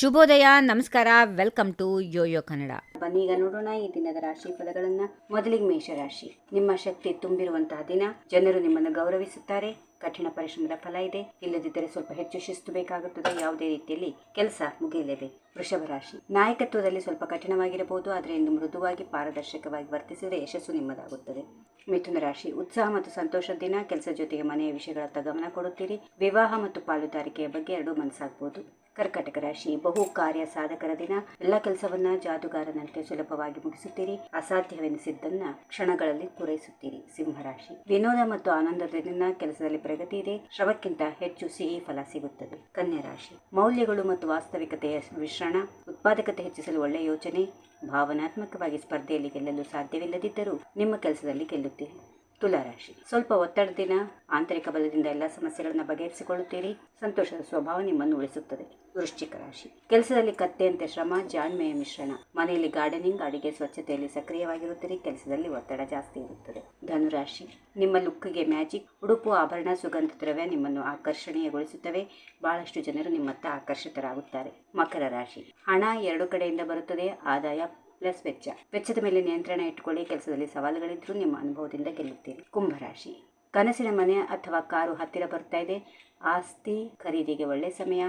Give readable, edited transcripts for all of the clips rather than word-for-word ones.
ಶುಭೋದಯ, ನಮಸ್ಕಾರ, welcome to Yoyo Kannada. ಬನ್ನಿ ಈಗ ನೋಡೋಣ ಈ ದಿನದ ರಾಶಿ ಫಲಗಳನ್ನ. ಮೊದಲಿಗೆ ಮೇಷರಾಶಿ. ನಿಮ್ಮ ಶಕ್ತಿ ತುಂಬಿರುವಂತಹ ದಿನ. ಜನರು ನಿಮ್ಮನ್ನು ಗೌರವಿಸುತ್ತಾರೆ. ಕಠಿಣ ಪರಿಶ್ರಮದ ಫಲ ಇದೆ. ಇಲ್ಲದಿದ್ದರೆ ಸ್ವಲ್ಪ ಹೆಚ್ಚು ಶಿಸ್ತು ಬೇಕಾಗುತ್ತದೆ. ಯಾವುದೇ ರೀತಿಯಲ್ಲಿ ಕೆಲಸ ಮುಗಿಯಲೇಬೇಕು. ವೃಷಭ ರಾಶಿ. ನಾಯಕತ್ವದಲ್ಲಿ ಸ್ವಲ್ಪ ಕಠಿಣವಾಗಿರಬಹುದು, ಆದರೆ ಇಂದು ಮೃದುವಾಗಿ ಪಾರದರ್ಶಕವಾಗಿ ವರ್ತಿಸಿದರೆ ಯಶಸ್ಸು ನಿಮ್ಮದಾಗುತ್ತದೆ. ಮಿಥುನ ರಾಶಿ. ಉತ್ಸಾಹ ಮತ್ತು ಸಂತೋಷದ ದಿನ. ಕೆಲಸ ಜೊತೆಗೆ ಮನೆಯ ವಿಷಯಗಳತ್ತ ಗಮನ ಕೊಡುತ್ತೀರಿ. ವಿವಾಹ ಮತ್ತು ಪಾಲುದಾರಿಕೆಯ ಬಗ್ಗೆ ಎರಡೂ ಮನಸ್ಸಾಗಬಹುದು. ಕರ್ಕಾಟಕ ರಾಶಿ. ಬಹು ಕಾರ್ಯ ಸಾಧಕರ ದಿನ. ಎಲ್ಲ ಕೆಲಸವನ್ನ ಜಾದುಗಾರನಂತೆ ಸುಲಭವಾಗಿ ಮುಗಿಸುತ್ತೀರಿ. ಅಸಾಧ್ಯವೆನಿಸಿದ್ದನ್ನ ಕ್ಷಣಗಳಲ್ಲಿ ಪೂರೈಸುತ್ತೀರಿ. ಸಿಂಹರಾಶಿ. ವಿನೋದ ಮತ್ತು ಆನಂದದ ದಿನ. ಕೆಲಸದಲ್ಲಿ ಪ್ರಗತಿ ಇದೆ. ಶ್ರಮಕ್ಕಿಂತ ಹೆಚ್ಚು ಸಿಹಿ ಫಲ ಸಿಗುತ್ತದೆ. ಕನ್ಯಾ ರಾಶಿ. ಮೌಲ್ಯಗಳು ಮತ್ತು ವಾಸ್ತವಿಕತೆಯ ಮಿಶ್ರಣ. ಉತ್ಪಾದಕತೆ ಹೆಚ್ಚಿಸಲು ಒಳ್ಳೆಯ ಯೋಚನೆ. ಭಾವನಾತ್ಮಕವಾಗಿ ಸ್ಪರ್ಧೆಯಲ್ಲಿ ಗೆಲ್ಲಲು ಸಾಧ್ಯವಿಲ್ಲದಿದ್ದರೂ ನಿಮ್ಮ ಕೆಲಸದಲ್ಲಿ ಗೆಲ್ಲುತ್ತೀರಿ. ತುಲಾರಾಶಿ. ಸ್ವಲ್ಪ ಒತ್ತಡ ದಿನ. ಆಂತರಿಕ ಬಲದಿಂದ ಎಲ್ಲ ಸಮಸ್ಯೆಗಳನ್ನು ಬಗೆಹರಿಸಿಕೊಳ್ಳುತ್ತೀರಿ. ಸಂತೋಷದ ಸ್ವಭಾವ ನಿಮ್ಮನ್ನು ಉಳಿಸುತ್ತದೆ. ವೃಶ್ಚಿಕ ರಾಶಿ. ಕೆಲಸದಲ್ಲಿ ಕತ್ತೆಯಂತೆ ಶ್ರಮ, ಜಾಣ್ಮೆಯ ಮಿಶ್ರಣ. ಮನೆಯಲ್ಲಿ ಗಾರ್ಡನಿಂಗ್, ಅಡಿಗೆ, ಸ್ವಚ್ಛತೆಯಲ್ಲಿ ಸಕ್ರಿಯವಾಗಿರುತ್ತೀರಿ. ಕೆಲಸದಲ್ಲಿ ಒತ್ತಡ ಜಾಸ್ತಿ ಇರುತ್ತದೆ. ಧನುರಾಶಿ. ನಿಮ್ಮ ಲುಕ್ಗೆ ಮ್ಯಾಜಿಕ್. ಉಡುಪು, ಆಭರಣ, ಸುಗಂಧ ದ್ರವ್ಯ ನಿಮ್ಮನ್ನು ಆಕರ್ಷಣೀಯಗೊಳಿಸುತ್ತವೆ. ಬಹಳಷ್ಟು ಜನರು ನಿಮ್ಮತ್ತ ಆಕರ್ಷಿತರಾಗುತ್ತಾರೆ. ಮಕರ ರಾಶಿ. ಹಣ ಎರಡು ಕಡೆಯಿಂದ ಬರುತ್ತದೆ. ಆದಾಯ ಪ್ಲಸ್ ವೆಚ್ಚ. ವೆಚ್ಚದ ಮೇಲೆ ನಿಯಂತ್ರಣ ಇಟ್ಟುಕೊಳ್ಳಿ. ಕೆಲಸದಲ್ಲಿ ಸವಾಲುಗಳಿದ್ರೂ ನಿಮ್ಮ ಅನುಭವದಿಂದ ಗೆಲ್ಲುತ್ತೀರಿ. ಕುಂಭರಾಶಿ. ಕನಸಿನ ಮನೆ ಅಥವಾ ಕಾರು ಹತ್ತಿರ ಬರ್ತಾ ಇದೆ. ಆಸ್ತಿ ಖರೀದಿಗೆ ಒಳ್ಳೆ ಸಮಯ.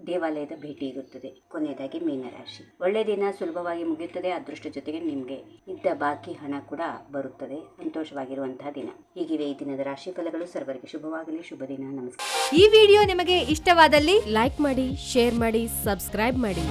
ದೇವಾಲಯದ ಭೇಟಿ ಇರುತ್ತದೆ. ಕೊನೆಯದಾಗಿ ಮೀನರಾಶಿ. ಒಳ್ಳೆಯ ದಿನ. ಸುಲಭವಾಗಿ ಮುಗಿಯುತ್ತದೆ. ಅದೃಷ್ಟ ಜೊತೆಗೆ ನಿಮಗೆ ಇದ್ದ ಬಾಕಿ ಹಣ ಕೂಡ ಬರುತ್ತದೆ. ಸಂತೋಷವಾಗಿರುವಂತಹ ದಿನ. ಹೀಗಿವೆ ಈ ದಿನದ ರಾಶಿ ಫಲಗಳು. ಸರ್ವರಿಗೆ ಶುಭವಾಗಲಿ. ಶುಭ ದಿನ. ನಮಸ್ಕಾರ. ಈ ವಿಡಿಯೋ ನಿಮಗೆ ಇಷ್ಟವಾದಲ್ಲಿ ಲೈಕ್ ಮಾಡಿ, ಶೇರ್ ಮಾಡಿ, ಸಬ್ಸ್ಕ್ರೈಬ್ ಮಾಡಿ.